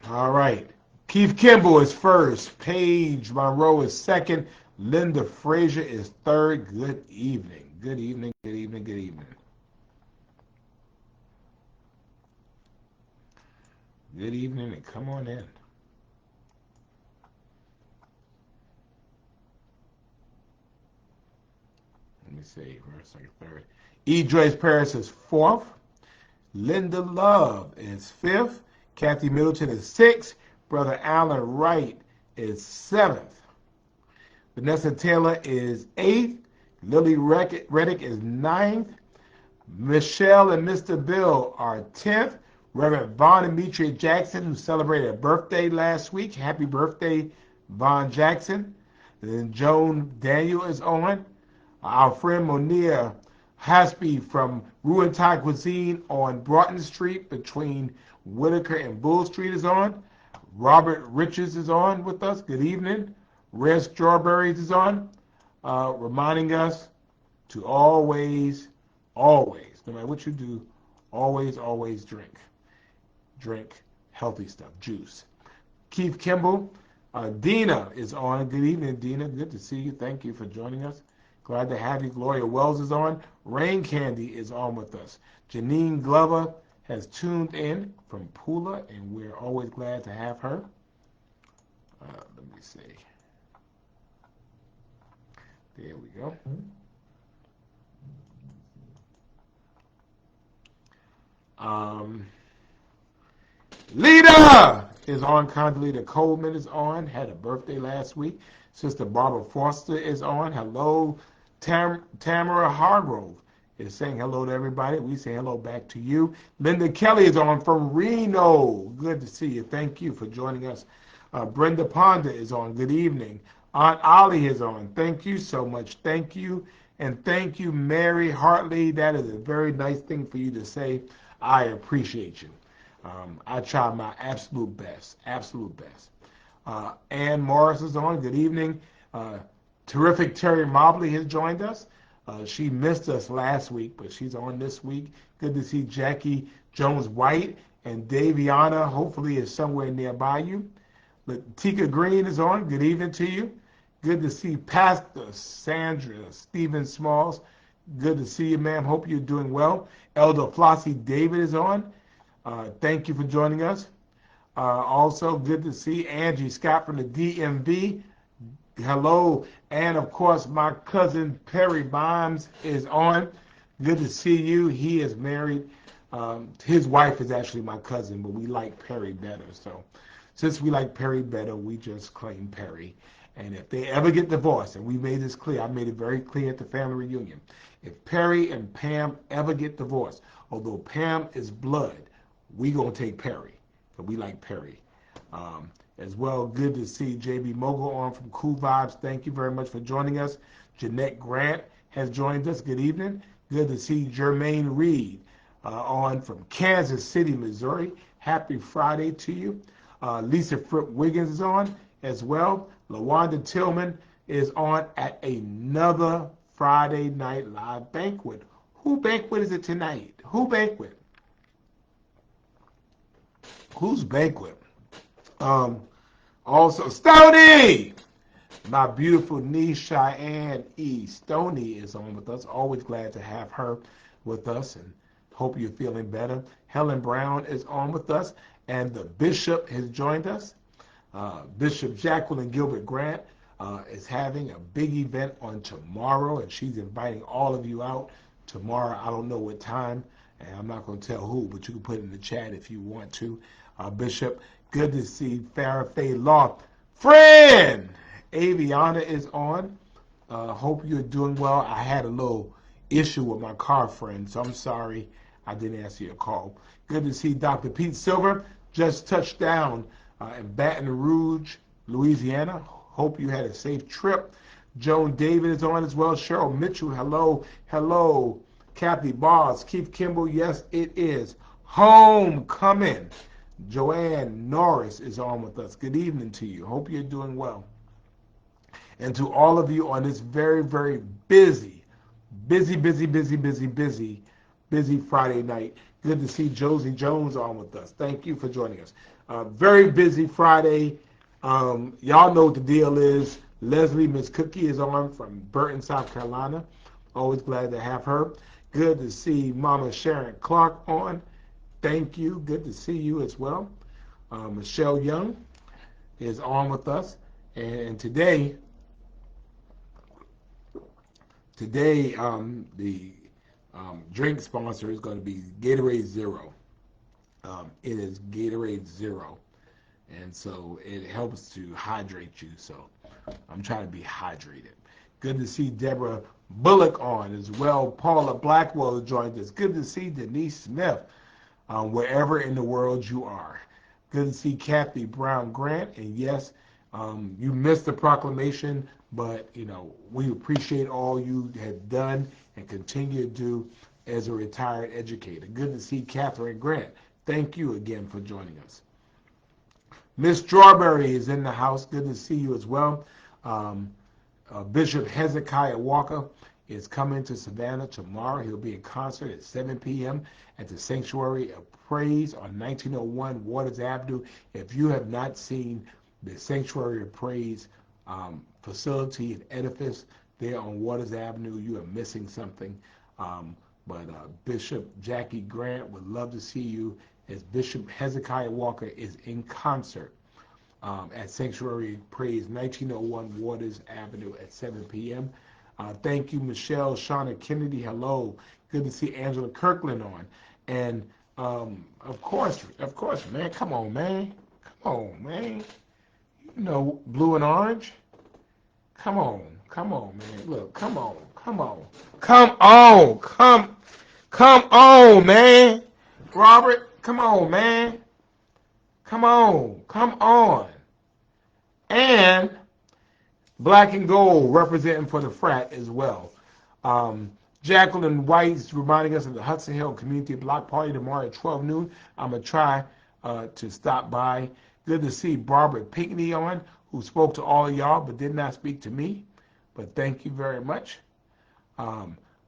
All right. Keith Kimball is first. Paige Monroe is second. Linda Frazier is third. Good evening. Good evening. Good evening. Good evening. Good evening and come on in. Let me see. First, second, third. E. Joyce Paris is fourth. Linda Love is fifth. Kathy Middleton is sixth. Brother Alan Wright is seventh. Vanessa Taylor is eighth. Lily Reddick is ninth. Michelle and Mr. Bill are 10th. Reverend Vaughn Demetria Jackson, who celebrated a birthday last week. Happy birthday, Vaughn Jackson. And then Joan Daniel is on. Our friend Monia Haspy from Ruin Thai Cuisine on Broughton Street between Whitaker and Bull Street is on. Robert Richards is on with us. Good evening. Red Strawberries is on, reminding us to always, no matter what you do, always drink. Drink healthy stuff, juice. Keith Kimball. Dina is on. Good evening, Dina. Good to see you. Thank you for joining us. Glad to have you. Gloria Wells is on. Rain Candy is on with us. Janine Glover has tuned in from Pula, and we're always glad to have her. Let me see. There we go. Lita is on. Condoleezza Coleman is on. Had a birthday last week. Sister Barbara Foster is on. Hello. Tamara Hargrove is saying hello to everybody. We say hello back to you. Linda Kelly is on from Reno. Good to see you. Thank you for joining us. Brenda Ponda is on. Good evening. Aunt Ollie is on. Thank you so much. Thank you. And thank you, Mary Hartley. That is a very nice thing for you to say. I appreciate you. I try my absolute best. Absolute best. Ann Morris is on. Good evening. Terrific Terry Mobley has joined us. She missed us last week, but she's on this week. Good to see Jackie Jones White and Daviana, hopefully, is somewhere nearby you. Tika Green is on. Good evening to you. Good to see Pastor Sandra Stephen Smalls. Good to see you, ma'am. Hope you're doing well. Elder Flossie David is on. Thank you for joining us. Also, good to see Angie Scott from the DMV. Hello. And, of course, my cousin Perry Bimes is on. Good to see you. He is married. His wife is actually my cousin, but we like Perry better. So since we like Perry better, we just claim Perry. And if they ever get divorced, and we made this clear, I made it very clear at the family reunion, if Perry and Pam ever get divorced, although Pam is blood, we gonna take Perry, but we like Perry. As well, good to see JB Mogul on from Cool Vibes. Thank you very much for joining us. Jeanette Grant has joined us. Good evening. Good to see Jermaine Reed on from Kansas City, Missouri. Happy Friday to you. Lisa Fripp Wiggins is on as well. LaWanda Tillman is on at another Friday Night Live banquet. Who banquet is it tonight? Who banquet? Whose banquet? Also, Stony! My beautiful niece, Cheyenne E. Stoney, is on with us. Always glad to have her with us and hope you're feeling better. Helen Brown is on with us, and the Bishop has joined us. Bishop Jacqueline Gilbert Grant is having a big event on tomorrow, and she's inviting all of you out tomorrow. I don't know what time, and I'm not going to tell who, but you can put it in the chat if you want to. Bishop, good to see Farrah Faye Law. Friend! Aviana is on. Hope you're doing well. I had a little issue with my car, friend, so I'm sorry I didn't answer your call. Good to see Dr. Pete Silver just touched down in Baton Rouge, Louisiana. Hope you had a safe trip. Joan David is on as well. Cheryl Mitchell, hello. Hello. Kathy Bars, Keith Kimball, yes, it is homecoming. Joanne Norris is on with us. Good evening to you. Hope you're doing well. And to all of you on this very, very busy Friday night. Good to see Josie Jones on with us. Thank you for joining us. Very busy Friday. Y'all know what the deal is. Leslie Miss Cookie is on from Burton, South Carolina. Always glad to have her. Good to see Mama Sharon Clark on. Thank you. Good to see you as well. Michelle Young is on with us. And today, the drink sponsor is going to be Gatorade Zero. It is Gatorade Zero. And so it helps to hydrate you. So I'm trying to be hydrated. Good to see Deborah Bullock on as well. Paula Blackwell joined us. Good to see Denise Smith, wherever in the world you are. Good to see Kathy Brown Grant. And yes, you missed the proclamation, but we appreciate all you have done and continue to do as a retired educator. Good to see Catherine Grant. Thank you again for joining us. Miss Strawberry is in the house. Good to see you as well. Bishop Hezekiah Walker is coming to Savannah tomorrow. He'll be in concert at 7 p.m. at the Sanctuary of Praise on 1901 Waters Avenue. If you have not seen the Sanctuary of Praise facility and edifice there on Waters Avenue, you are missing something. But Bishop Jackie Grant would love to see you as Bishop Hezekiah Walker is in concert at Sanctuary Praise, 1901 Waters Avenue at 7 p.m. Thank you, Michelle Shauna Kennedy. Hello. Good to see Angela Kirkland on. And of course, man. Come on, man. Blue and orange. Come on, man. Look, come on, man. Robert, come on, man. Come on. And black and gold representing for the frat as well. Jacqueline White's reminding us of the Hudson Hill Community Block Party tomorrow at 12 noon. I'm going to try to stop by. Good to see Barbara Pinckney on, who spoke to all of y'all but did not speak to me. But thank you very much.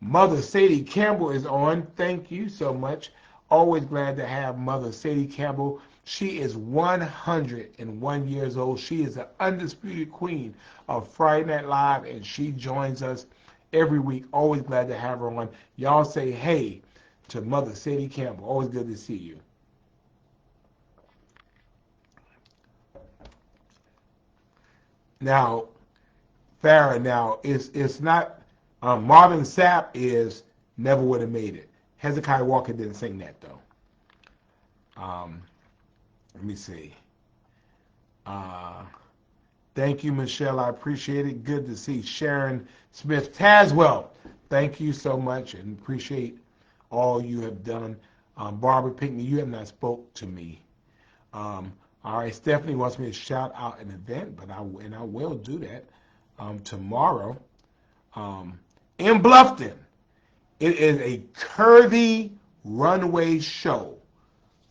Mother Sadie Campbell is on. Thank you so much. Always glad to have Mother Sadie Campbell. She is 101 years old. She is the undisputed queen of Friday Night Live, and she joins us every week. Always glad to have her on. Y'all say hey to Mother Sadie Campbell. Always good to see you. Now, Farrah, it's not, Marvin Sapp is Never Would Have Made It. Hezekiah Walker didn't sing that, though. Let me see. Thank you, Michelle. I appreciate it. Good to see Sharon Smith Taswell. Thank you so much and appreciate all you have done. Barbara Pinckney, you have not spoke to me. All right, Stephanie wants me to shout out an event, but I will do that tomorrow in Bluffton. It is a curvy runway show.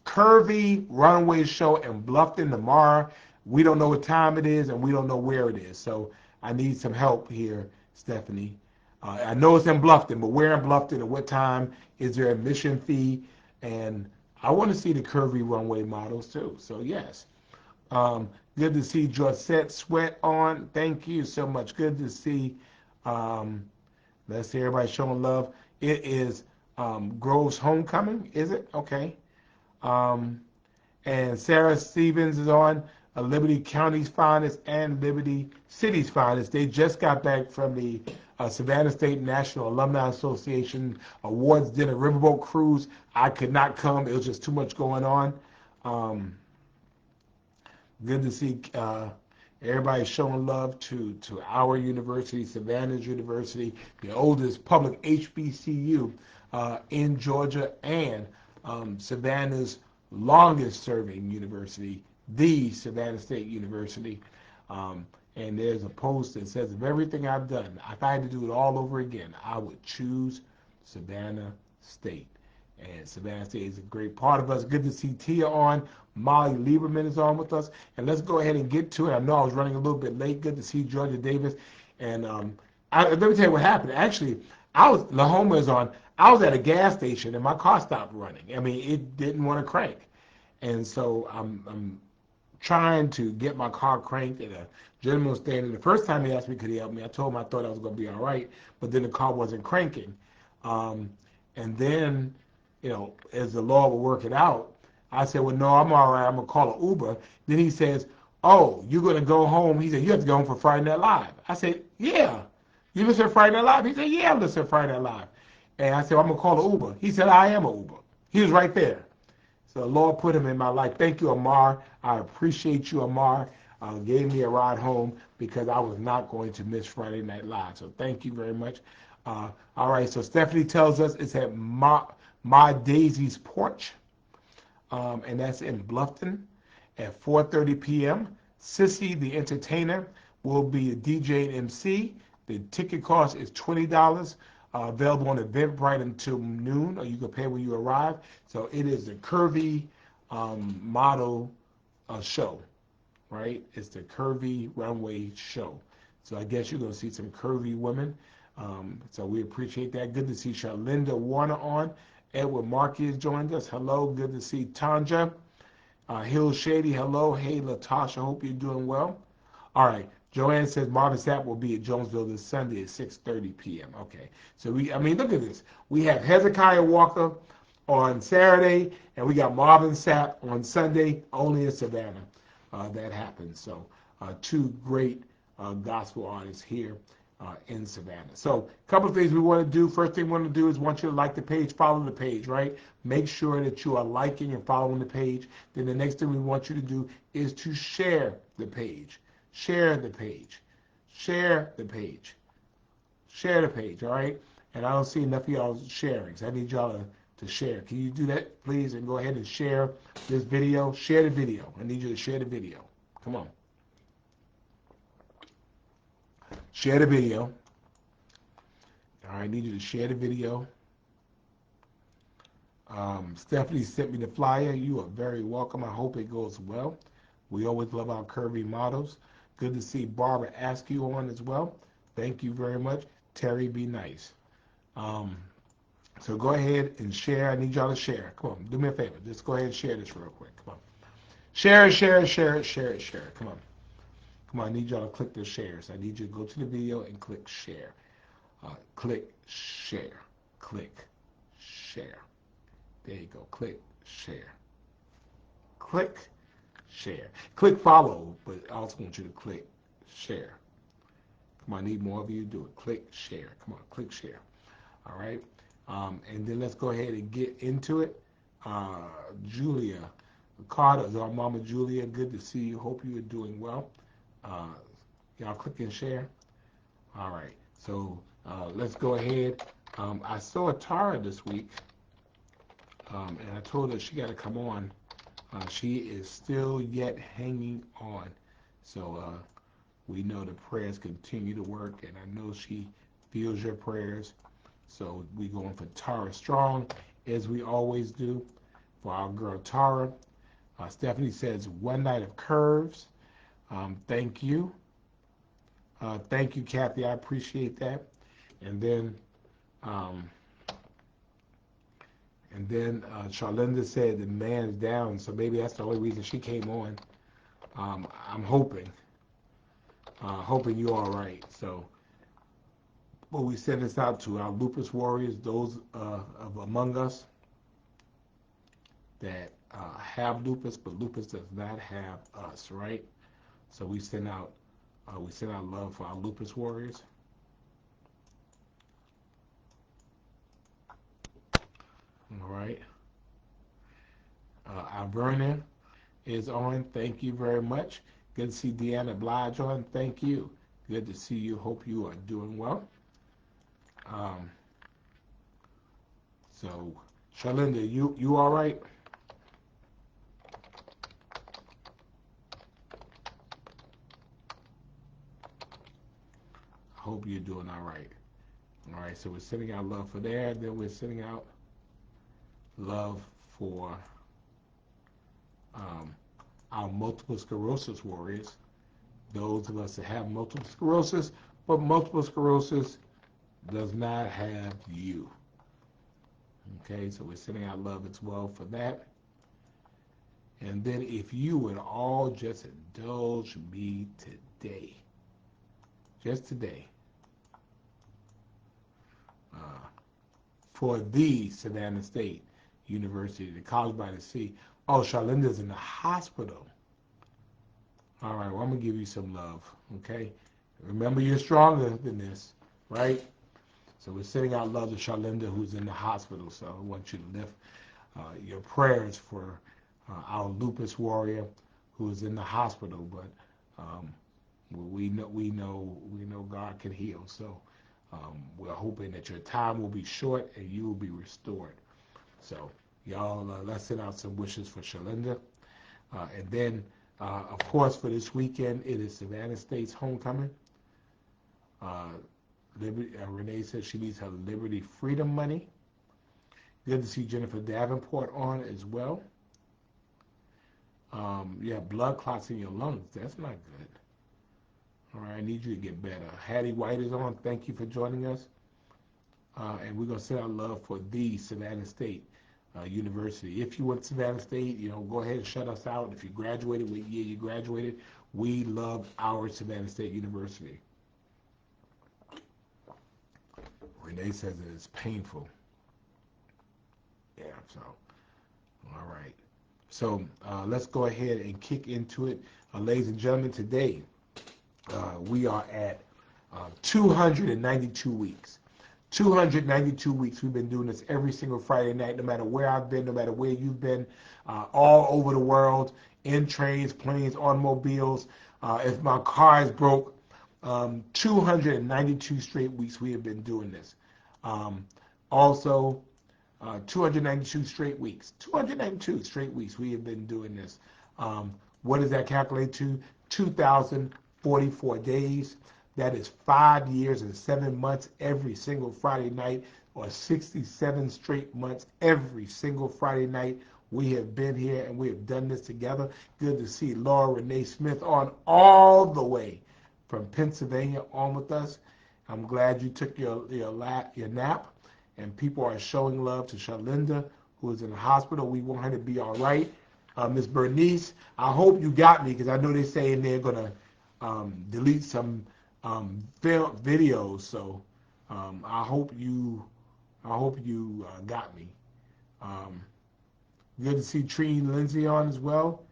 Curvy runway show in Bluffton tomorrow. We don't know what time it is and we don't know where it is. So I need some help here, Stephanie. I know it's in Bluffton, but where in Bluffton and what time? Is there admission fee? And I want to see the curvy runway models too. So yes. Good to see Josette Sweat on. Thank you so much. Good to see. Let's see everybody showing love. It is Grove's Homecoming, is it? Okay. And Sarah Stevens is on. Liberty County's finest and Liberty City's finest. They just got back from the Savannah State National Alumni Association Awards Dinner Riverboat Cruise. I could not come. It was just too much going on. Good to see everybody showing love to our university, Savannah's University, the oldest public HBCU in Georgia, and Savannah's longest serving university, the Savannah State University. And there's a post that says, of everything I've done, if I had to do it all over again, I would choose Savannah State. And Savannah State is a great part of us. Good to see Tia on. Molly Lieberman is on with us. And let's go ahead and get to it. I know I was running a little bit late. Good to see Georgia Davis. And let me tell you what happened. Actually, Lahoma is on. I was at a gas station and my car stopped running. I mean, it didn't want to crank. And so I'm trying to get my car cranked, and a gentleman was standing. The first time he asked me could he help me, I told him I thought I was going to be all right, but then the car wasn't cranking. Um, and then, as the Lord will work it out, I said, well, no, I'm all right. I'm going to call an Uber. Then he says, oh, you're going to go home. He said, you have to go home for Friday Night Live. I said, yeah. You listen to Friday Night Live? He said, yeah, I listen to Friday Night Live. And I said, well, I'm going to call an Uber. He said, I am an Uber. He was right there. So the Lord put him in my life. Thank you, Amar. I appreciate you, Amar. Gave me a ride home because I was not going to miss Friday Night Live. So thank you very much. All right, so Stephanie tells us it's at My Daisy's Porch, and that's in Bluffton at 4:30 p.m. Sissy, the entertainer, will be a DJ and MC. The ticket cost is $20. Available on Eventbrite until noon, or you can pay when you arrive. So it is the curvy model show, right? It's the curvy runway show. So I guess you're going to see some curvy women. So we appreciate that. Good to see Charlinda Warner on. Edward Marquez joined us. Hello. Good to see Tanja. Hill Shady. Hello. Hey, Latasha. Hope you're doing well. All right. Joanne says Marvin Sapp will be at Jonesville this Sunday at 6:30 p.m. Okay. So look at this. We have Hezekiah Walker on Saturday, and we got Marvin Sapp on Sunday, only in Savannah. That happens. So two great gospel artists here in Savannah. So a couple of things we want to do. First thing we want to do is want you to like the page, follow the page, right? Make sure that you are liking and following the page. Then the next thing we want you to do is to share the page. Share the page. Share the page. Share the page, all right? And I don't see enough of y'all sharing, so I need y'all to share. Can you do that, please? And go ahead and share this video. Share the video. I need you to share the video. Come on. Share the video. All right, I need you to share the video. Stephanie sent me the flyer. You are very welcome. I hope it goes well. We always love our curvy models. Good to see Barbara Askew on as well. Thank you very much. Terry, be nice. So go ahead and share. I need y'all to share. Come on, do me a favor. Just go ahead and share this real quick. Come on. Share it, share it, share it, share it, share it. Come on. Come on, I need y'all to click the shares. I need you to go to the video and click share. Click share. Click share. There you go. Click share. Click share. Click follow, but I also want you to click share. Come on, I need more of you to do it. Click share. Come on, click share. All right. And then let's go ahead and get into it. Julia Carter, our mama Julia, good to see you. Hope you are doing well. Y'all click and share. All right. So let's go ahead. I saw Tara this week, and I told her she got to come on. She is still yet hanging on. So we know the prayers continue to work, and I know she feels your prayers. So we going for Tara Strong, as we always do, for our girl Tara. Stephanie says, one night of curves. Thank you. Thank you, Kathy. I appreciate that. And then Charlinda said the man's down, so maybe that's the only reason she came on. I'm hoping you're all right. So, well, we send this out to our lupus warriors, those of among us that have lupus, but lupus does not have us, right? So we send out love for our lupus warriors. All right. Alberna is on. Thank you very much. Good to see Deanna Blige on. Thank you. Good to see you. Hope you are doing well. So, Charlinda, you all right? Hope you're doing all right. All right, so we're sending out love for there. Then we're sending out love for our multiple sclerosis warriors. Those of us that have multiple sclerosis, but multiple sclerosis does not have you. Okay, so we're sending out love as well for that. And then if you would all just indulge me today, just today, uh, for the Savannah State University, the College by the Sea. Oh, Charlinda's in the hospital. All right, well, I'm going to give you some love, okay? Remember, you're stronger than this, right? So we're sending out love to Charlinda, who's in the hospital. So I want you to lift your prayers for our lupus warrior who is in the hospital. But we know God can heal. So we're hoping that your time will be short and you will be restored. So y'all, let's send out some wishes for Charlinda. And then, of course, for this weekend, it is Savannah State's homecoming. Renee says she needs her Liberty Freedom money. Good to see Jennifer Davenport on as well. You have blood clots in your lungs. That's not good. All right, I need you to get better. Hattie White is on. Thank you for joining us. And we're going to send our love for the Savannah State University. If you went to Savannah State, go ahead and shut us out. If you graduated, what year you graduated, we love our Savannah State University. Renee says it is painful. Yeah, so, all right. So let's go ahead and kick into it. Ladies and gentlemen, today we are at 292 weeks. 292 weeks. We've been doing this every single Friday night, no matter where I've been, no matter where you've been, all over the world, in trains, planes, automobiles. If my car is broke, 292 straight weeks we have been doing this. Also, 292 straight weeks. 292 straight weeks we have been doing this. What does that calculate to? 2,044 days. That is 5 years and 7 months every single Friday night, or 67 straight months every single Friday night. We have been here and we have done this together. Good to see Laura Renee Smith on all the way from Pennsylvania on with us. I'm glad you took your nap, and people are showing love to Charlinda, who is in the hospital. We want her to be all right. Miss Bernice, I hope you got me, because I know they're saying they're going to delete some videos. So I hope you got me. Good to see Trine Lindsay on as well.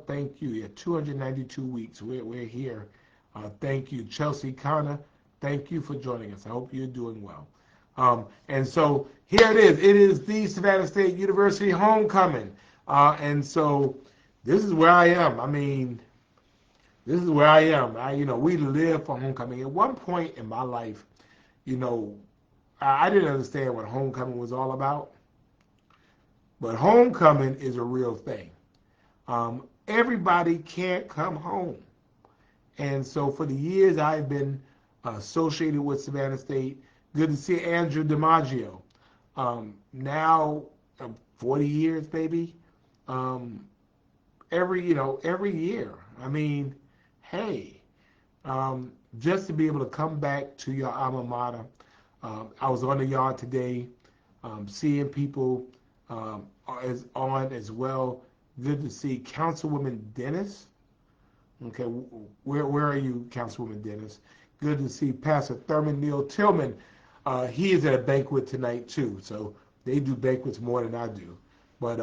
Thank you. Yeah, 292 weeks. We're here. Thank you, Chelsea Connor. Thank you for joining us. I hope you're doing well. And so here it is. It is the Savannah State University homecoming. And so this is where I am. I mean, this is where I am. We live for homecoming. At one point in my life, I didn't understand what homecoming was all about. But homecoming is a real thing. Everybody can't come home. And so for the years I've been associated with Savannah State, good to see Andrew DiMaggio. Now 40 years, baby. Every year. I mean, hey, just to be able to come back to your alma mater. I was on the yard today, seeing people as well. Good to see Councilwoman Dennis. Okay, where are you, Councilwoman Dennis? Good to see Pastor Thurman Neal Tillman. He is at a banquet tonight too, so they do banquets more than I do. But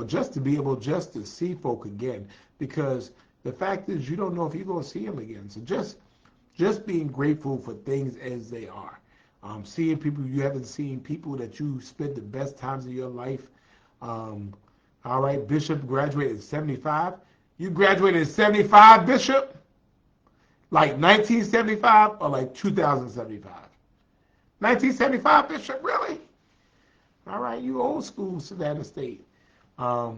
just to be able just to see folk again, because the fact is you don't know if you're going to see them again. So just being grateful for things as they are. Seeing people you haven't seen, people that you spent the best times of your life. All right, Bishop graduated in 75. You graduated in 75, Bishop? Like 1975 or like 2075? 1975, Bishop, really? All right, you old school Savannah State. For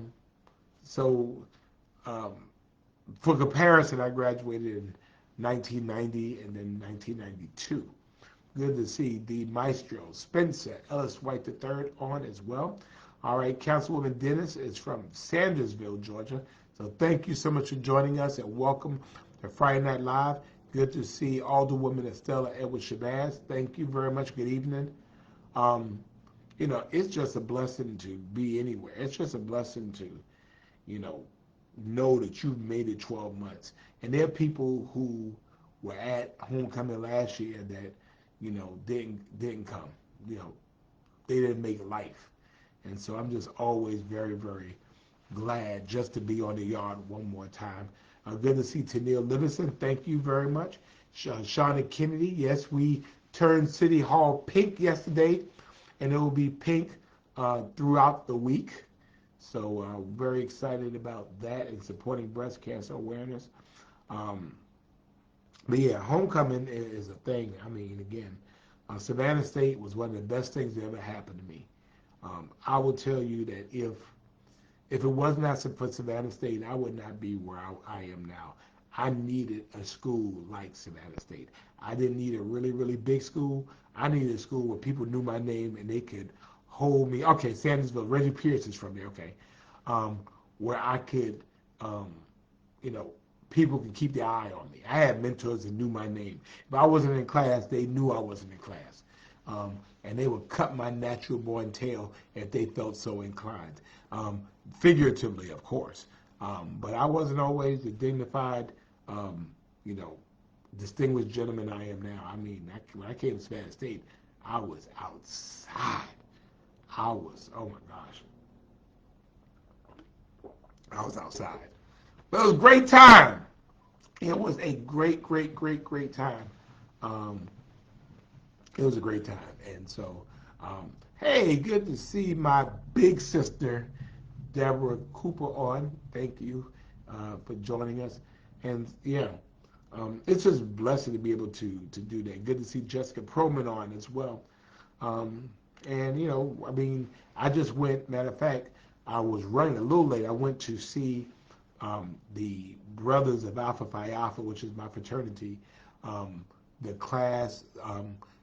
comparison, I graduated in 1990 and then 1992. Good to see the Maestro, Spencer Ellis White III on as well. All right, Councilwoman Dennis is from Sandersville, Georgia. So thank you so much for joining us, and welcome to Friday Night Live. Good to see Alderwoman Estella Edwards Shabazz. Thank you very much. Good evening. it's just a blessing to be anywhere. It's just a blessing to, you know that you've made it 12 months. And there are people who were at homecoming last year that, didn't come. You know, they didn't make life. And so I'm just always very, very glad just to be on the yard one more time. Good to see Tennille Livingston. Thank you very much. Shauna Kennedy. Yes, we turned City Hall pink yesterday, and it will be pink throughout the week. So very excited about that and supporting breast cancer awareness. Um, but yeah, homecoming is a thing. I mean, again, Savannah State was one of the best things that ever happened to me. I will tell you that if it was not for Savannah State, I would not be where I am now. I needed a school like Savannah State. I didn't need a really, really big school. I needed a school where people knew my name and they could hold me. Okay, Sandersville, Reggie Pierce is from there, okay. Um, where I could, um, you know, people could keep their eye on me. I had mentors that knew my name. If I wasn't in class, they knew I wasn't in class. And they would cut my natural born tail if they felt so inclined. Figuratively, of course. But I wasn't always the dignified, um, you know, distinguished gentleman I am now. I mean, when I came to Savannah State, I was outside. Oh my gosh, I was outside. But it was a great time. It was a great, great, great, great time. Um, it was a great time. And so, hey, good to see my big sister, Deborah Cooper, on. Thank you for joining us. And yeah, it's just a blessing to be able to do that. Good to see Jessica Proman on as well. Um, and I mean, I just went. Matter of fact, I was running a little late. I went to see the Brothers of Alpha Phi Alpha, which is my fraternity. The class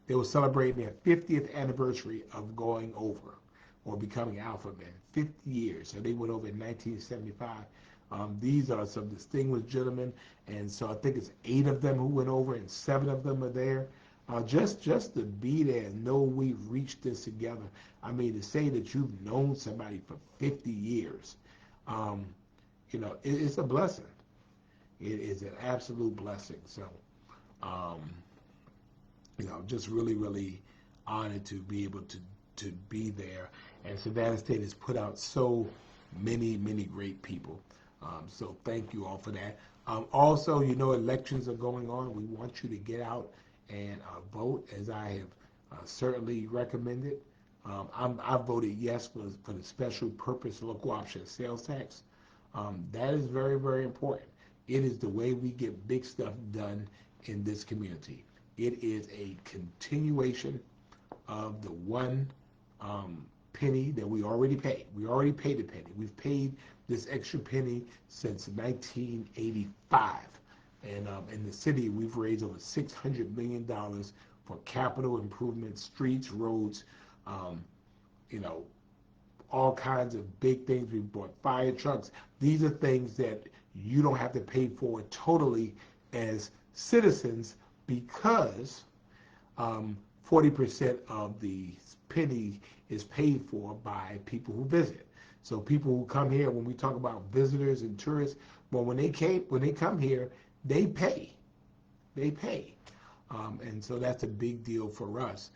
they were celebrating their 50th anniversary of going over or becoming Alpha Men. 50 years. So they went over in 1975. These are some distinguished gentlemen, and so I think it's 8 of them who went over, and 7 of them are there. Just to be there and know we've reached this together. I mean, to say that you've known somebody for 50 years, um, it's a blessing. It is an absolute blessing. So, um, just really, really honored to be able to be there. And Savannah State has put out so many, many great people. So thank you all for that. Also, elections are going on. We want you to get out and vote, as I have certainly recommended. I voted yes for the special purpose local option sales tax. That is very, very important. It is the way we get big stuff done in this community. It is a continuation of the one penny that we already paid. We already paid a penny. We've paid this extra penny since 1985. And in the city, we've raised over $600 million for capital improvements, streets, roads, um, you know, all kinds of big things. We've bought fire trucks. These are things that you don't have to pay for totally as citizens because 40% of the penny is paid for by people who visit. So people who come here, when we talk about visitors and tourists, well, when they come here, they pay. They pay. And so that's a big deal for us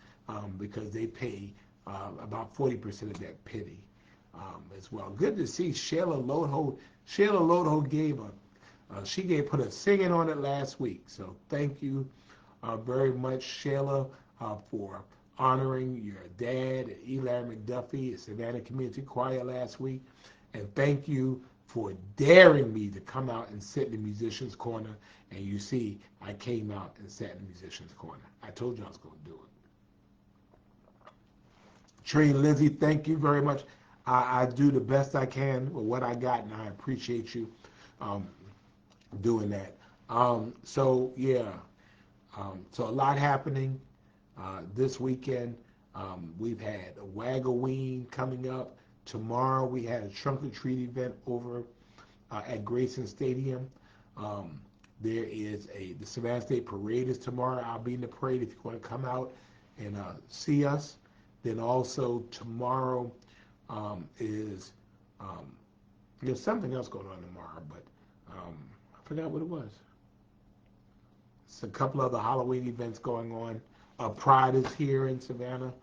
because they pay about 40% of that penny as well. Good to see Shayla Lodho. Shayla Lodho put a singing on it last week. So thank you very much, Shayla, for honoring your dad, Eli McDuffie, at Savannah Community Choir last week. And thank you for daring me to come out and sit in the musician's corner. And you see, I came out and sat in the musician's corner. I told you I was going to do it. Trey and Lizzie, thank you very much. I do the best I can with what I got, and I appreciate you doing that. So a lot happening this weekend. We've had a Wagoween coming up. Tomorrow we had a trunk or treat event over at Grayson Stadium. There is the Savannah State Parade is tomorrow. I'll be in the parade if you want to come out and see us. Then also tomorrow is there's something else going on tomorrow, but I forgot what it was. It's a couple other Halloween events going on. Pride is here in Savannah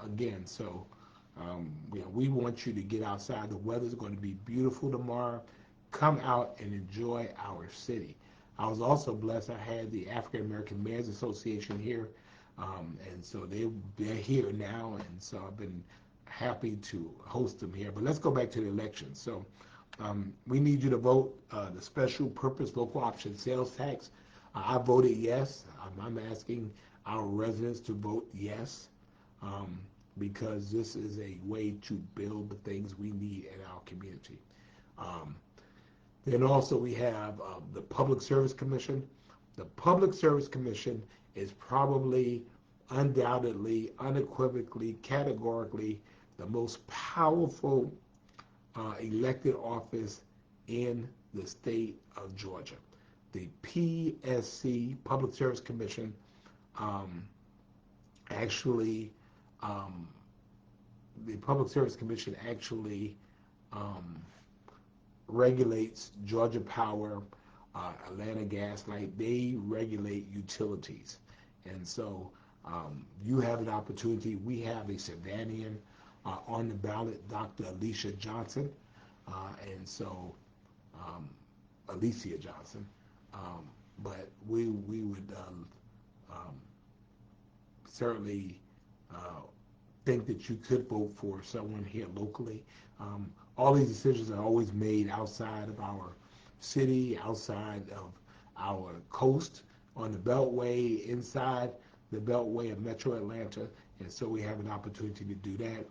again, so yeah, we want you to get outside. The weather's going to be beautiful tomorrow. Come out and enjoy our city. I was also blessed. I had the African American Mayors Association here, and so they're here now, and so I've been happy to host them here. But let's go back to the election. So we need you to vote the special purpose local option sales tax. I voted yes. I'm asking our residents to vote yes because this is a way to build the things we need in our community. Um, then also we have the Public Service Commission. The Public Service Commission is probably, undoubtedly, unequivocally, categorically the most powerful elected office in the state of Georgia. The PSC, Public Service Commission, actually, the Public Service Commission actually regulates Georgia Power, Atlanta Gas Light. They regulate utilities. And so you have an opportunity. We have a Savannian on the ballot, Dr. Alicia Johnson. And so, Alicia Johnson. But we would certainly think that you could vote for someone here locally. All these decisions are always made outside of our city, outside of our coast, on the Beltway, inside the Beltway of Metro Atlanta, and so we have an opportunity to do that.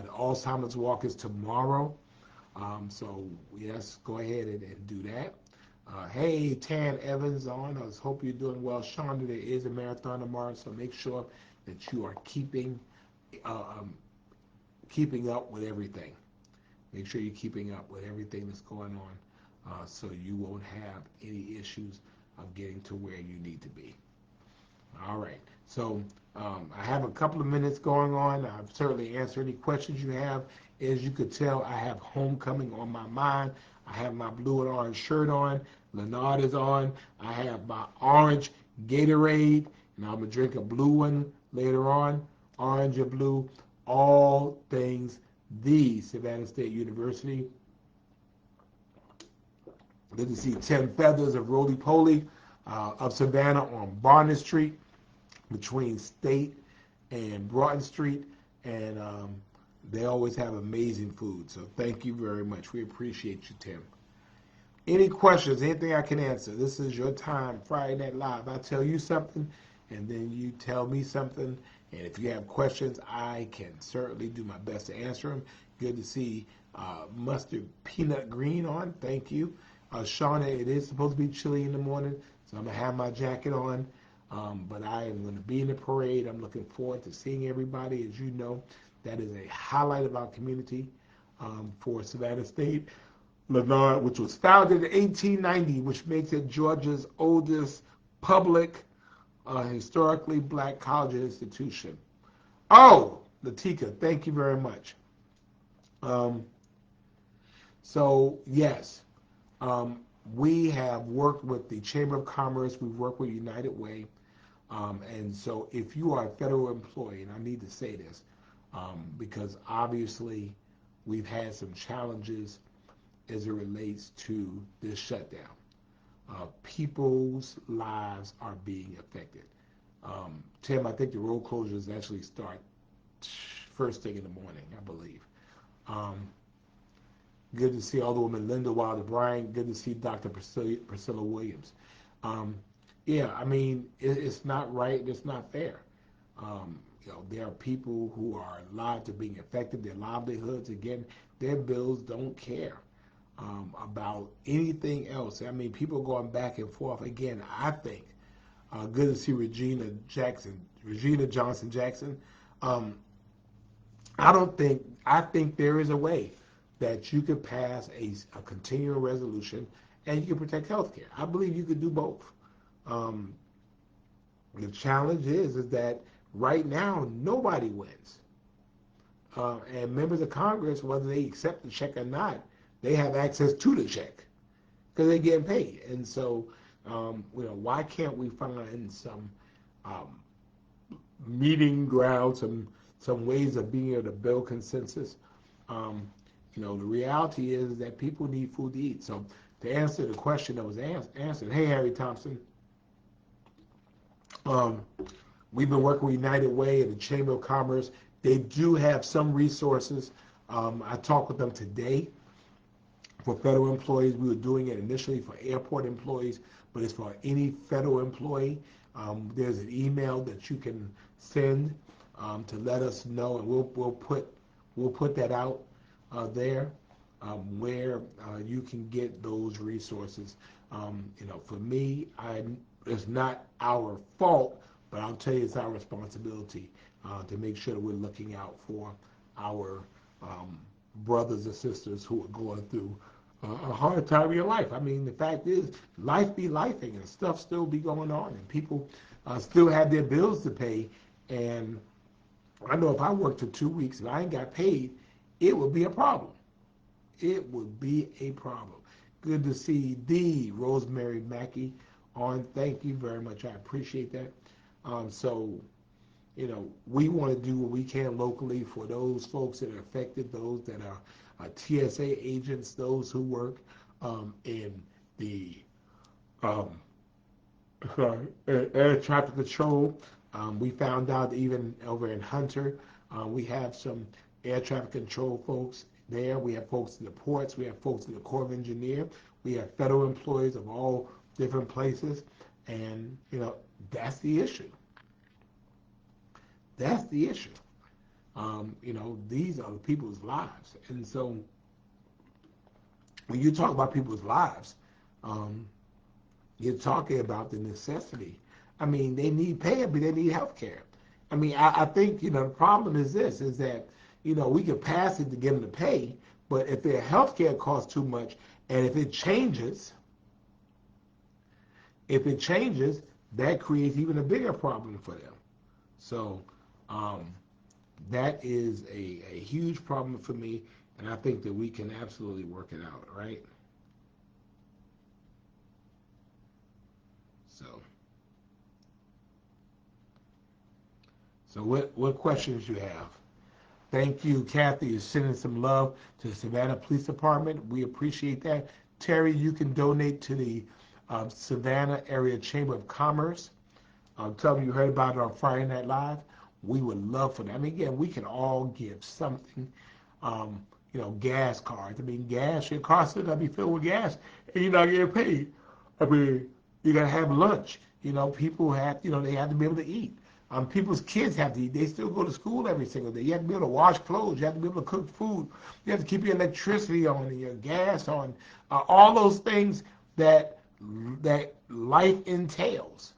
The Alzheimer's Walk is tomorrow, so yes, go ahead and do that. Hey, Tan Evans on. I hope you're doing well. Shonda, there is a marathon tomorrow, so make sure that you are keeping up with everything. Make sure you're keeping up with everything that's going on so you won't have any issues of getting to where you need to be. All right. So I have a couple of minutes going on. I've certainly answered any questions you have. As you could tell, I have homecoming on my mind. I have my blue and orange shirt on. Leonard is on. I have my orange Gatorade, and I'm going to drink a blue one later on, orange or blue, all things the Savannah State University. Good to see Tim Feathers of Roly Poly of Savannah on Barnett Street between State and Broughton Street, and they always have amazing food. So thank you very much. We appreciate you, Tim. Any questions, anything I can answer? This is your time, Friday Night Live. I tell you something, and then you tell me something. And if you have questions, I can certainly do my best to answer them. Good to see Mustard Peanut Green on. Thank you. Shauna, it is supposed to be chilly in the morning, so I'm going to have my jacket on. But I am going to be in the parade. I'm looking forward to seeing everybody. As you know, that is a highlight of our community for Savannah State. Leonard, which was founded in 1890, which makes it Georgia's oldest public historically black college institution. Oh, Latika, thank you very much. So, yes, we have worked with the Chamber of Commerce. We've worked with United Way. And so if you are a federal employee, and I need to say this, because obviously we've had some challenges as it relates to this shutdown. People's lives are being affected. Tim, I think the road closures actually start first thing in the morning, I believe. Good to see Alderwoman Linda Wilder Bryant. Good to see Dr. Priscilla Williams. Yeah, I mean, it's not right. It's not fair. There are people who are lives are being affected. Their livelihoods, again, their bills don't care about anything else. I mean, people going back and forth. Again, I think good to see Regina Johnson Jackson. I think there is a way that you could pass a continuing resolution and you can protect health care. I believe you could do both. The challenge is that right now nobody wins. And members of Congress, whether they accept the check or not, they have access to the check because they're getting paid. And so, why can't we find some um, meeting ground, some ways of being able to build consensus? Um, the reality is that people need food to eat. So to answer the question that was answered, hey, Harry Thompson, um, we've been working with United Way and the Chamber of Commerce. They do have some resources. I talked with them today for federal employees. We were doing it initially for airport employees, but it's for any federal employee. There's an email that you can send to let us know, and we'll put that out there where you can get those resources. For me, it's not our fault, but I'll tell you it's our responsibility to make sure that we're looking out for our brothers and sisters who are going through a hard time in your life. I mean, the fact is, life be lifing and stuff still be going on, and people still have their bills to pay. And I know if I worked for 2 weeks and I ain't got paid, it would be a problem. It would be a problem. Good to see the Rosemary Mackey on. Thank you very much. I appreciate that. We want to do what we can locally for those folks that are affected, those that are TSA agents, those who work in the air traffic control. We found out even over in Hunter, we have some air traffic control folks there. We have folks in the ports. We have folks in the Corps of Engineer. We have federal employees of all different places. And, that's the issue. That's the issue. These are people's lives. And so when you talk about people's lives, you're talking about the necessity. I mean, they need pay, but they need health care. I mean, I think, the problem is this, is that, we can pass it to get them to pay, but if their health care costs too much, and if it changes, that creates even a bigger problem for them. So that is a huge problem for me, and I think that we can absolutely work it out, right? So what questions you have? Thank you, Kathy. You're sending some love to the Savannah Police Department. We appreciate that. Terry, you can donate to the Savannah Area Chamber of Commerce. Tell them you heard about it on Friday Night Live. We would love for that. I mean, again, we can all give something. Gas cards. I mean, your car still got to be filled with gas, and you're not getting paid. I mean, you got to have lunch. People have, they have to be able to eat. People's kids have to eat. They still go to school every single day. You have to be able to wash clothes. You have to be able to cook food. You have to keep your electricity on and your gas on. All those things that life entails.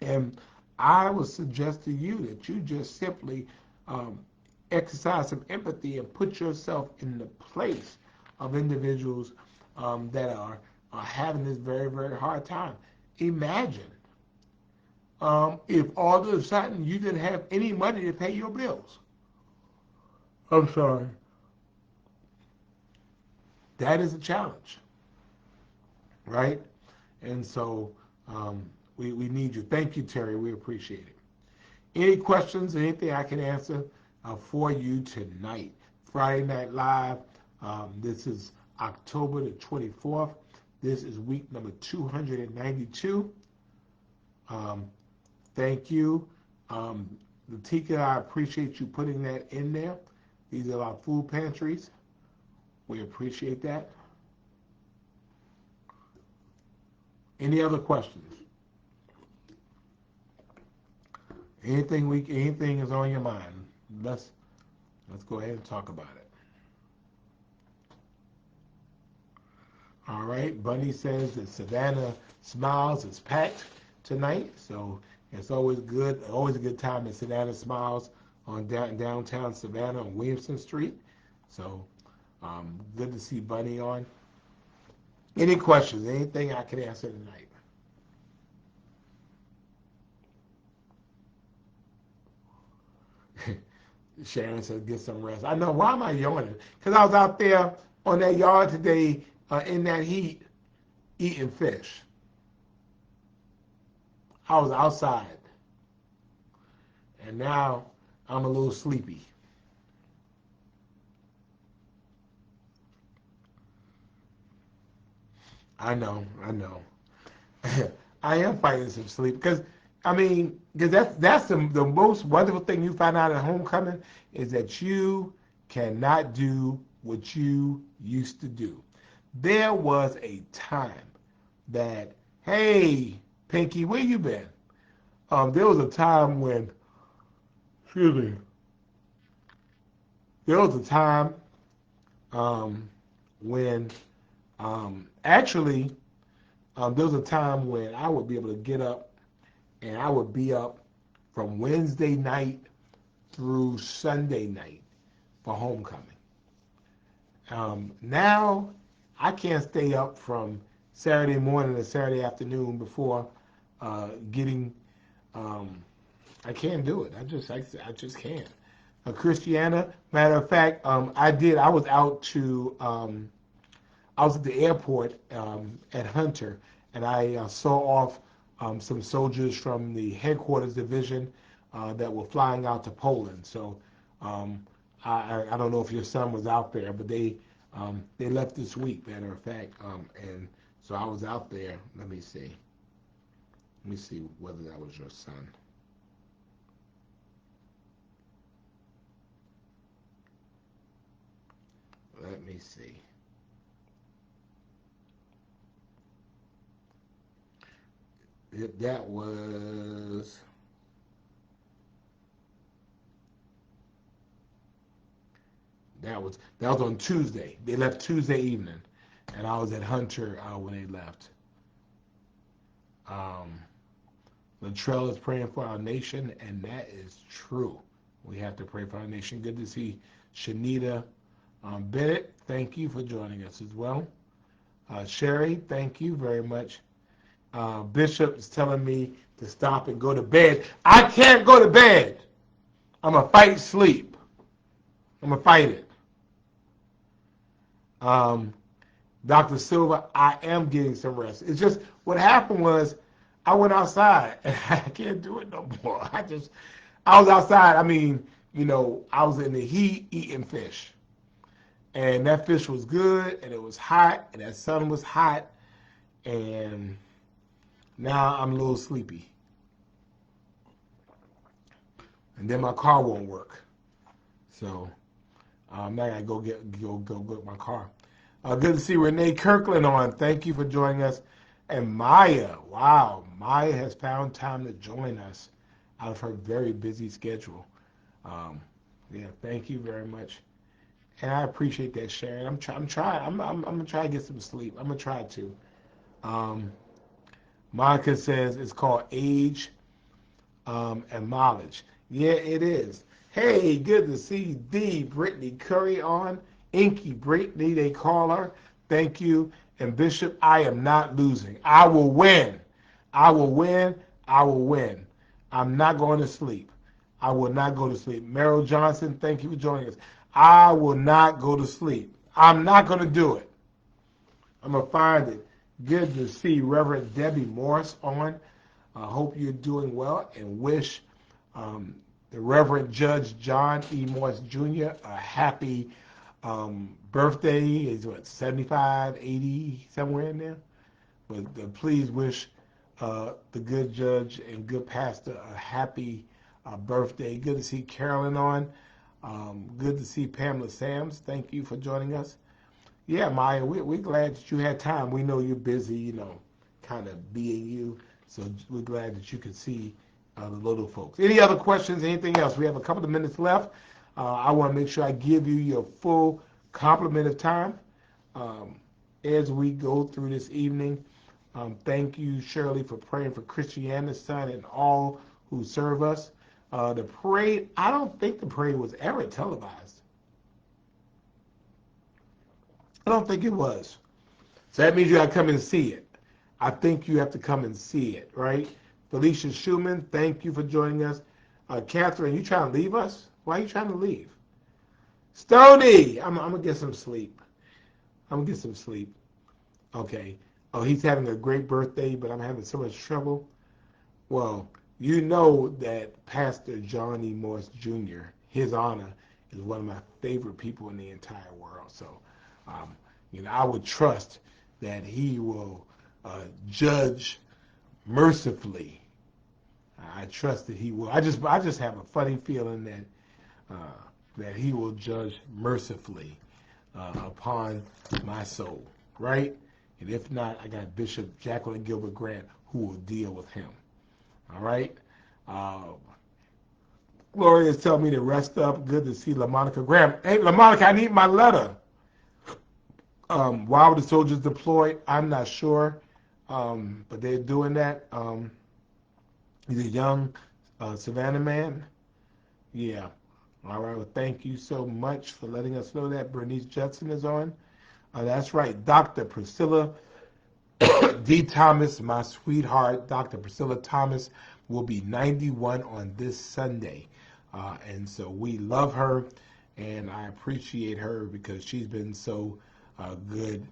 And I would suggest to you that you just simply exercise some empathy and put yourself in the place of individuals that are having this very, very hard time. Imagine if all of a sudden you didn't have any money to pay your bills. I'm sorry. That is a challenge, right? And so we need you. Thank you, Terry. We appreciate it. Any questions, anything I can answer for you tonight? Friday Night Live. This is October the 24th. This is week number 292. Thank you. Latika, I appreciate you putting that in there. These are our food pantries. We appreciate that. Any other questions? Anything is on your mind? Let's go ahead and talk about it. All right. Bunny says that Savannah Smiles is packed tonight, so it's always a good time at Savannah Smiles on downtown Savannah on Williamson Street. So good to see Bunny on. Any questions? Anything I can answer tonight? Sharon says, get some rest. I know. Why am I yawning? Because I was out there on that yard today in that heat eating fish. I was outside. And now I'm a little sleepy. I know. I know. I am fighting some sleep because, I mean, because that's the most wonderful thing you find out at homecoming is that you cannot do what you used to do. There was a time that, hey, Pinky, where you been? There was a time when, excuse me, there was a time um, when actually there was a time when I would be able to get up and I would be up from Wednesday night through Sunday night for homecoming. Now I can't stay up from Saturday morning to Saturday afternoon before getting. Um, I can't do it. I just can't. Christiana, matter of fact, I did. I was out to. I was at the airport at Hunter, and I saw off some soldiers from the headquarters division that were flying out to Poland. So um, I don't know if your son was out there, but they left this week. Matter of fact, and so I was out there. Let me see. Let me see whether that was your son. Let me see. That was that was on Tuesday. They left Tuesday evening, and I was at Hunter when they left. Um, Latrell is praying for our nation, and that is true. We have to pray for our nation. Good to see Shanita Bennett. Thank you for joining us as well. Sherry, thank you very much. Bishop is telling me to stop and go to bed. I can't go to bed. I'm going to fight sleep. I'm going to fight it. Um, Dr. Silva, I am getting some rest. It's just what happened was I went outside and I can't do it no more. I was outside. I mean, I was in the heat eating fish. And that fish was good and it was hot and that sun was hot. And now I'm a little sleepy. And then my car won't work. So now I gotta go get my car. Good to see Renee Kirkland on. Thank you for joining us. And Maya, wow, Maya has found time to join us out of her very busy schedule. Um, yeah, thank you very much. And I appreciate that, Sharon. I'm trying. I'm gonna try to get some sleep. I'm gonna try to. Um, Monica says it's called age and mileage. Yeah, it is. Hey, good to see D. Brittany Curry on. Inky Brittany, they call her. Thank you. And Bishop, I am not losing. I will win. I will win. I will win. I'm not going to sleep. I will not go to sleep. Merrill Johnson, thank you for joining us. I will not go to sleep. I'm not going to do it. I'm going to find it. Good to see Reverend Debbie Morris on. I hope you're doing well and wish the Reverend Judge John E. Morris Jr. a happy birthday. He's what, 75, 80, somewhere in there? But please wish the good judge and good pastor a happy birthday. Good to see Carolyn on. Good to see Pamela Sams. Thank you for joining us. Yeah, Maya, we're glad that you had time. We know you're busy, kind of being you. So we're glad that you could see the little folks. Any other questions, anything else? We have a couple of minutes left. I want to make sure I give you your full complement of time as we go through this evening. Thank you, Shirley, for praying for Christiana's son and all who serve us. The parade, I don't think the parade was ever televised. I don't think it was. So that means you got to come and see it. I think you have to come and see it, right? Felicia Schumann, thank you for joining us. Catherine, you trying to leave us? Why are you trying to leave? Stony, I'm gonna get some sleep. I'm gonna get some sleep. Okay. Oh, he's having a great birthday, but I'm having so much trouble. Well, you know that Pastor John E. Morse Jr., his honor, is one of my favorite people in the entire world. So, um, I would trust that he will judge mercifully. I trust that he will. I just have a funny feeling that he will judge mercifully upon my soul, right? And if not, I got Bishop Jacqueline Gilbert Grant who will deal with him. All right. Uh, Gloria is telling me to rest up. Good to see LaMonica Graham. Hey, LaMonica, I need my letter. Why were the soldiers deployed? I'm not sure, but they're doing that. He's a young Savannah man. Yeah. All right. Well, thank you so much for letting us know that. Bernice Judson is on. That's right. Dr. Priscilla D. Thomas, my sweetheart, Dr. Priscilla Thomas, will be 91 on this Sunday. And so we love her, and I appreciate her because she's been so good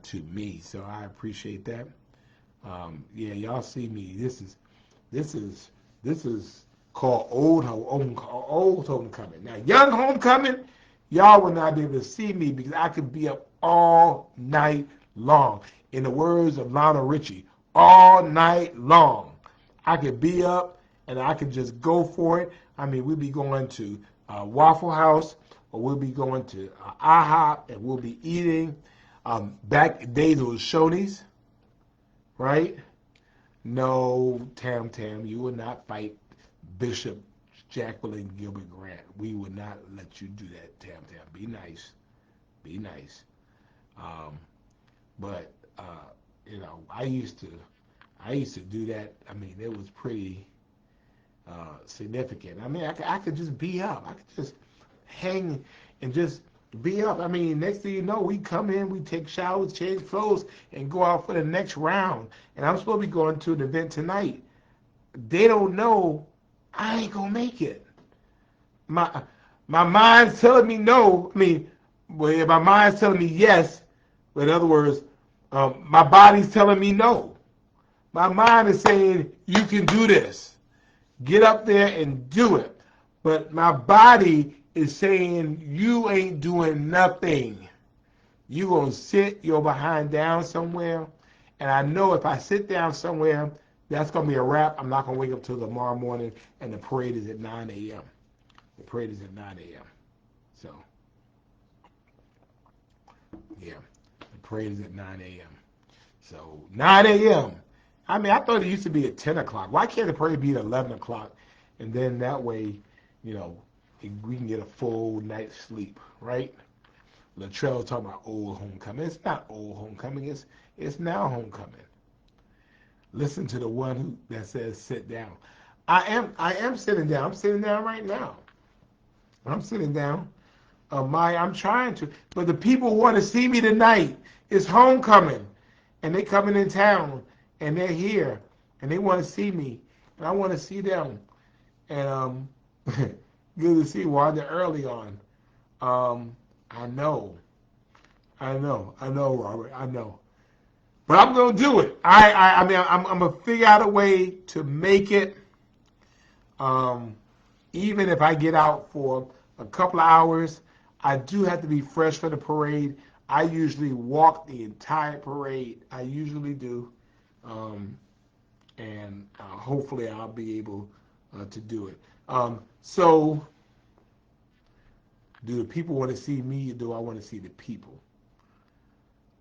to me. So I appreciate that. Yeah, y'all see me. This is called old homecoming. Now, young homecoming, y'all will not be able to see me because I could be up all night long. In the words of Lionel Richie, all night long. I could be up and I could just go for it. I mean, we'll be going to Waffle House or we'll be going to IHOP and we'll be eating. Back in days it was Shoney's, right? No, Tam, you will not fight Bishop Jacqueline Gilbert Grant. We will not let you do that, Tam. Be nice. Be nice. But I used to do that. I mean, it was pretty significant. I mean, I could just be up. I could just hang and just be up. I mean, next thing you know, we come in, we take showers, change clothes, and go out for the next round. And I'm supposed to be going to an event tonight. They don't know I ain't gonna make it. My my mind's telling me no. I mean, well, my mind's telling me yes. But in other words, my body's telling me no. My mind is saying you can do this. Get up there and do it. But my body is saying you ain't doing nothing. You gonna sit your behind down somewhere, and I know if I sit down somewhere, that's gonna be a wrap. I'm not gonna wake up till tomorrow morning, and the parade is at 9 a.m. The parade is at 9 a.m. So, yeah, the parade is at 9 a.m. So 9 a.m. I mean, I thought it used to be at 10 o'clock. Why can't the parade be at 11 o'clock? And then that way, you know, we can get a full night's sleep, right? Latrell talking about old homecoming. It's not old homecoming. It's now homecoming. Listen to the one that says sit down. I am sitting down. I'm sitting down right now. I'm sitting down. I'm trying to, but the people want to see me tonight. It's homecoming, and they coming in town, and they're here, and they want to see me, and I want to see them. And good to see Wanda early on. I know, Robert, I know. But I'm gonna do it. I mean, I'm gonna figure out a way to make it. Even if I get out for a couple of hours, I do have to be fresh for the parade. I usually walk the entire parade. I usually do, and hopefully I'll be able to do it. So, do the people want to see me, or do I want to see the people?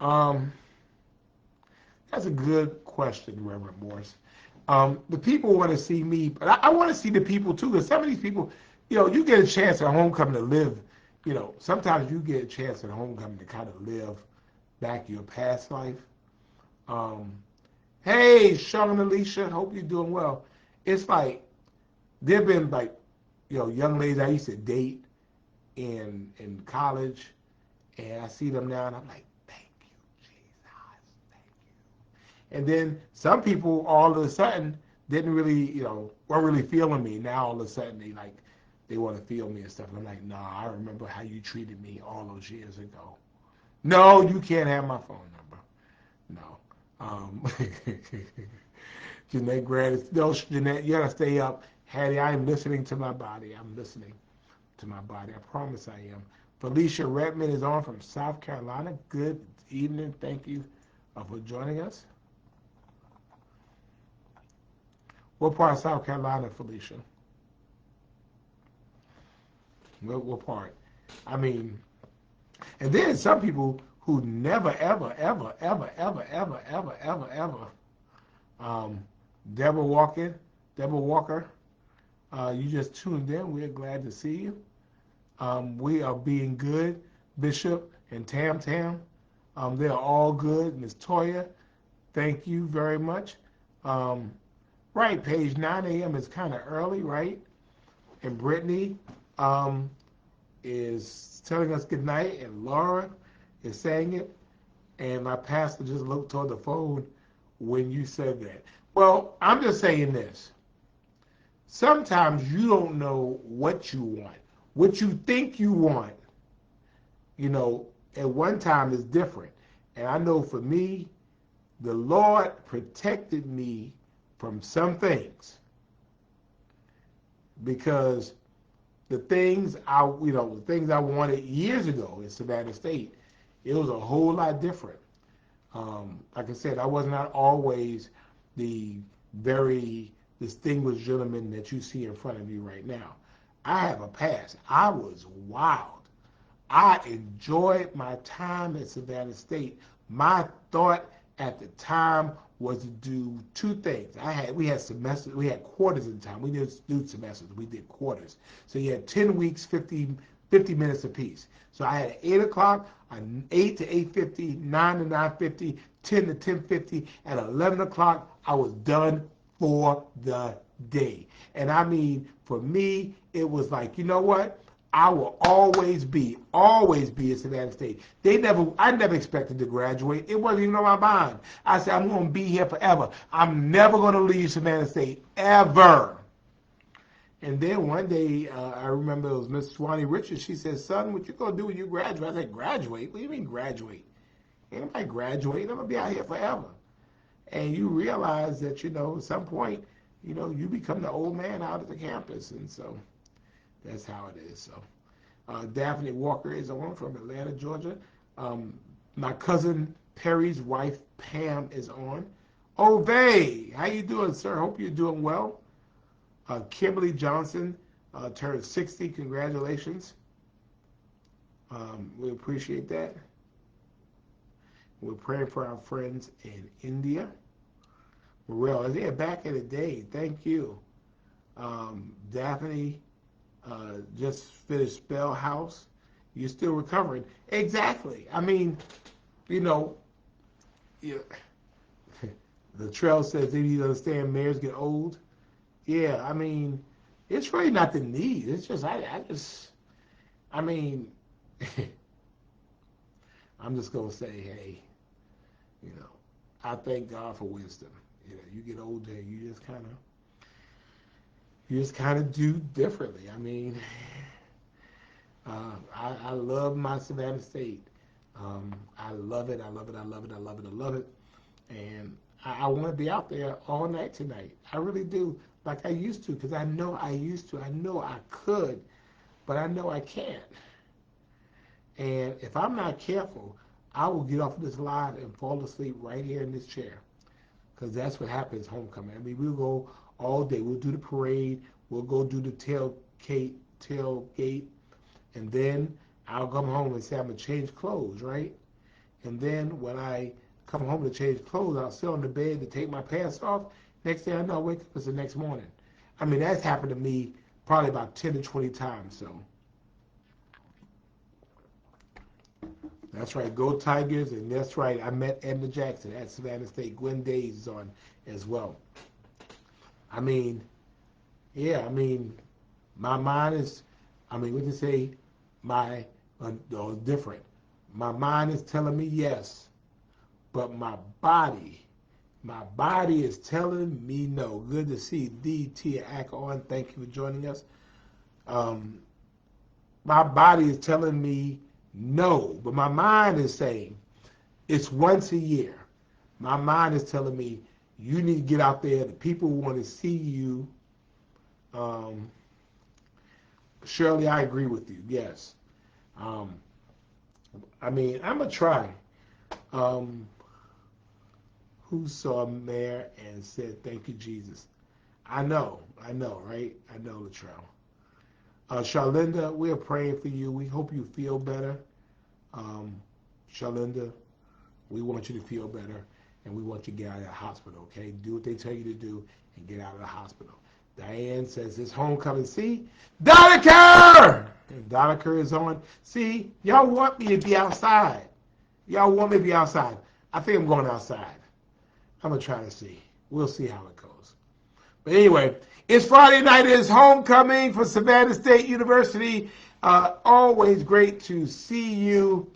Um, That's a good question, Reverend Morris. The people want to see me, but I want to see the people too, because some of these people, you get a chance at homecoming to live, sometimes you get a chance at homecoming to kind of live back your past life. Um, hey, Sean and Alicia, hope you're doing well. It's like, there have been like, young ladies I used to date in college, and I see them now, and I'm like, and then some people all of a sudden didn't really, weren't really feeling me. Now all of a sudden they like they want to feel me and stuff. And I'm like, nah, I remember how you treated me all those years ago. No, you can't have my phone number. No. Jeanette Grant, no, Jeanette, you gotta stay up. Hattie, I am listening to my body. I'm listening to my body. I promise I am. Felicia Redmond is on from South Carolina. Good evening. Thank you for joining us. What part of South Carolina, Felicia? What part? I mean, and then some people who never, ever, ever, ever, ever, ever, ever, ever, ever. Deborah Walker, you just tuned in. We're glad to see you. We are being good. Bishop and Tam Tam, they're all good. Miss Toya, thank you very much. Right, Paige, 9 a.m. is kind of early, right? And Brittany is telling us good night, and Laura is saying it. And my pastor just looked toward the phone when you said that. Well, I'm just saying this. Sometimes you don't know what you want. What you think you want, at one time is different. And I know for me, the Lord protected me from some things because the things I wanted years ago in Savannah State, it was a whole lot different. Like I said, I was not always the very distinguished gentleman that you see in front of you right now. I have a past. I was wild. I enjoyed my time at Savannah State. My thought at the time was to do two things. We had semesters, we had quarters at the time. We didn't do semesters, we did quarters. So you had 10 weeks, 50 minutes apiece. So I had 8 o'clock, 8 to 8:50, 9 to 9:50, 10 to 10:50. At 11 o'clock, I was done for the day. And I mean, for me, it was like, you know what? I will always be at Savannah State. I never expected to graduate. It wasn't even on my mind. I said, I'm going to be here forever. I'm never going to leave Savannah State, ever. And then one day, I remember it was Miss Swanee Richards. She said, son, what you going to do when you graduate? I said, graduate? What do you mean graduate? Ain't nobody graduate. I'm going to be out here forever. And you realize that, at some point, you become the old man out at the campus. And so that's how it is. So Daphne Walker is on from Atlanta, Georgia. My cousin Perry's wife, Pam, is on. Ovey, how you doing, sir? Hope you're doing well. Kimberly Johnson turned 60. Congratulations. We appreciate that. We're praying for our friends in India. Well, yeah, back in the day. Thank you. Daphne just finished Spell House. You're still recovering. Exactly. I mean, the trail says they need to understand mayors get old. Yeah, I mean, it's really not the need. It's just, I mean, I'm just going to say, hey, I thank God for wisdom. You get older, you just kind of do differently. I mean, I love my Savannah State. I love it. I love it. I love it. I love it. I love it. And I want to be out there all night tonight. I really do, like I used to, because I know I used to. I know I could, but I know I can't. And if I'm not careful, I will get off of this line and fall asleep right here in this chair. Because that's what happens homecoming. I mean, we'll go all day. We'll do the parade. We'll go do the tailgate. And then I'll come home and say I'm going to change clothes, right? And then when I come home to change clothes, I'll sit on the bed to take my pants off. Next thing I know, I wake up, it's the next morning. I mean, that's happened to me probably about 10 to 20 times. So that's right, go Tigers, and that's right, I met Edna Jackson at Savannah State. Gwen Days is on as well. I mean, yeah, I mean, my mind is, what do you say, different. My mind is telling me yes, but my body is telling me no. Good to see DT Ack on. Thank you for joining us. Um, my body is telling me no, but my mind is saying it's once a year. My mind is telling me you need to get out there. The people want to see you. Um, Shirley, I agree with you. Yes. Um, I mean, I'm going to try. Um, who saw Mayor and said, thank you, Jesus? I know, right? I know, Latrell. Charlinda, we're praying for you. We hope you feel better. Charlinda, we want you to feel better, and we want you to get out of the hospital, okay? Do what they tell you to do and get out of the hospital. Diane says, it's homecoming. See? Doniker! And Doniker is on. See, y'all want me to be outside. Y'all want me to be outside. I think I'm going outside. I'm going to try to see. We'll see how it goes. But anyway, it's Friday night. It's homecoming for Savannah State University. Always great to see you.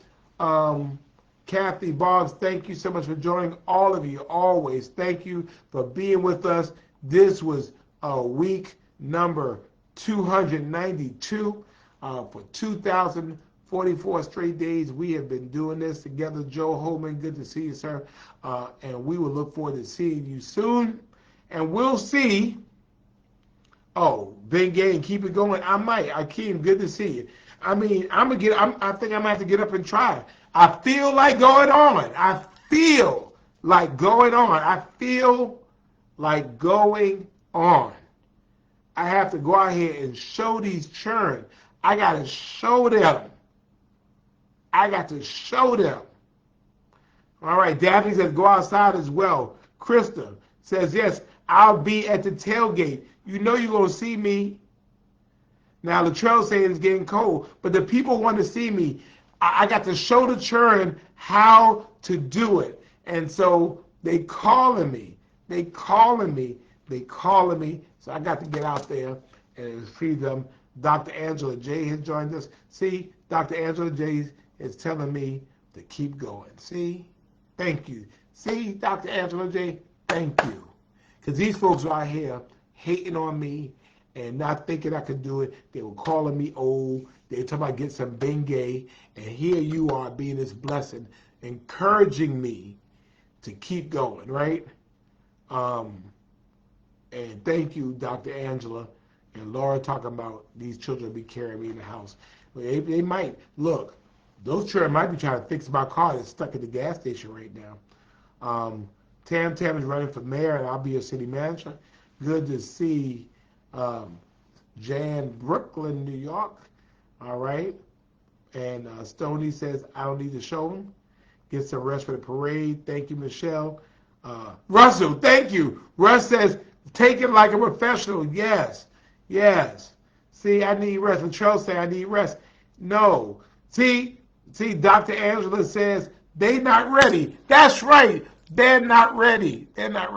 Kathy Boggs, thank you so much for joining. All of you, always, thank you for being with us. This was week number 292 for 2,044 straight days. We have been doing this together. Joe Holman, good to see you, sir. And we will look forward to seeing you soon. And we'll see. Oh, Ben Gay, keep it going. I might. Akeem, good to see you. I mean, I think I'm gonna have to get up and try. I feel like going on. I feel like going on. I feel like going on. I have to go out here and show these children. I got to show them. I got to show them. All right, Daphne says go outside as well. Krista says, yes, I'll be at the tailgate. You know you're going to see me. Now, Latrell saying it's getting cold, but the people want to see me. I got to show the children how to do it. And so they calling me. They calling me. So I got to get out there and feed them. Dr. Angela J has joined us. See, Dr. Angela J is telling me to keep going. See? Thank you. See, Dr. Angela J, thank you. Because these folks are out here hating on me and not thinking I could do it. They were calling me old. They were talking about getting some Bengay. And here you are being this blessing, encouraging me to keep going, right? And thank you, Dr. Angela and Laura, talking about these children be carrying me in the house. They might, look, those children might be trying to fix my car that's stuck at the gas station right now. Tam is running for mayor, and I'll be a city manager. Good to see Jan Brooklyn, New York. All right. And Stoney says, I don't need to show him. Get some rest for the parade. Thank you, Michelle. Russell, thank you. Russ says, take it like a professional. Yes. See, I need rest. Latrell say I need rest. No. See, Dr. Angela says, they not ready. That's right. They're not ready. And I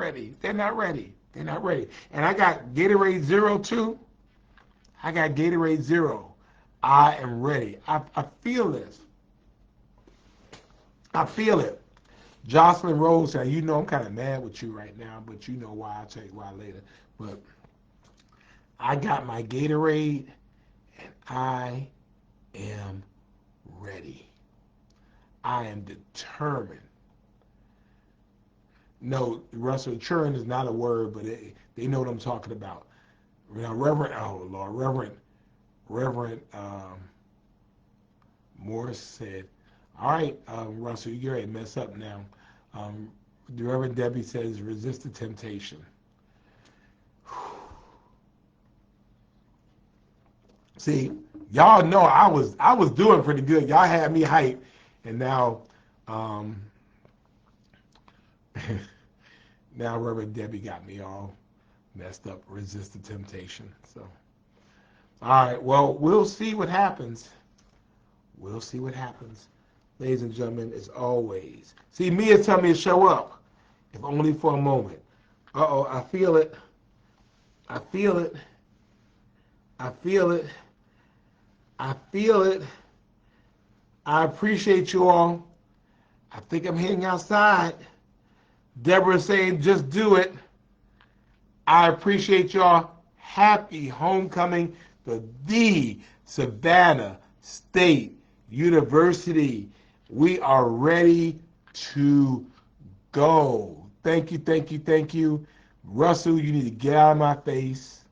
got Gatorade Zero too. I got Gatorade Zero. I am ready. I feel this. I feel it. Jocelyn Rose said, you know I'm kind of mad with you right now, but you know why. I'll tell you why later. But I got my Gatorade, and I am ready. I am determined. No, Russell, churn is not a word, but they know what I'm talking about. Now, Reverend Morris said, all right, Russell, you're ready to mess up now. The Reverend Debbie says, resist the temptation. See, y'all know I was doing pretty good. Y'all had me hyped, and now now Reverend Debbie got me all messed up. Resist the temptation. So, all right. Well, we'll see what happens. Ladies and gentlemen, as always. See, Mia tell me to show up, if only for a moment. Uh-oh, I feel it. I appreciate you all. I think I'm heading outside. Deborah saying, just do it. I appreciate y'all. Happy homecoming the Savannah State University. We are ready to go. Thank you, thank you, thank you. Russell, you need to get out of my face.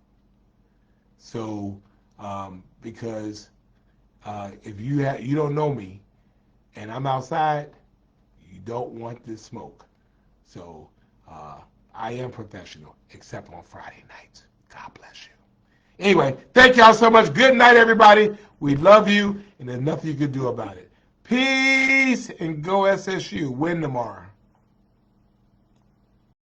So, because if you don't know me and I'm outside, you don't want this smoke. So, I am professional, except on Friday nights. God bless you. Anyway, thank y'all so much. Good night, everybody. We love you, and there's nothing you can do about it. Peace, and go SSU. Win tomorrow.